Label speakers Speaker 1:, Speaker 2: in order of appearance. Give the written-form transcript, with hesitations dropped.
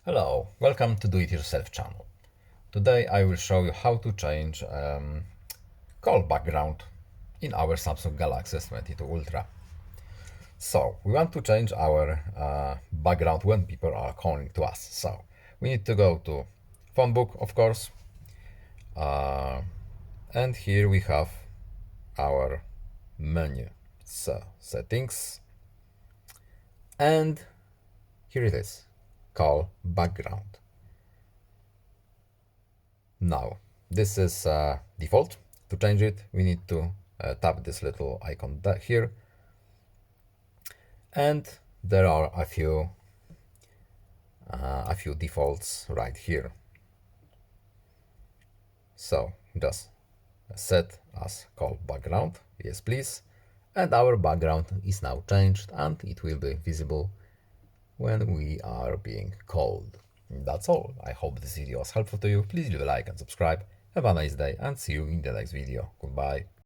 Speaker 1: Hello, welcome to Do It Yourself channel. Today I will show you how to change call background in our Samsung Galaxy S22 Ultra. So we want to change our background when people are calling to us. So we need to go to phone book, of course, and here we have our menu. So settings, and here it is, call background. Now, this is default. To change it, we need to tap this little icon here. And there are a few defaults right here. So just set as call background, yes please. And our background is now changed and it will be visible when we are being called. That's all. I hope this video was helpful to you. Please leave a like and subscribe. Have a nice day and see you in the next video. Goodbye.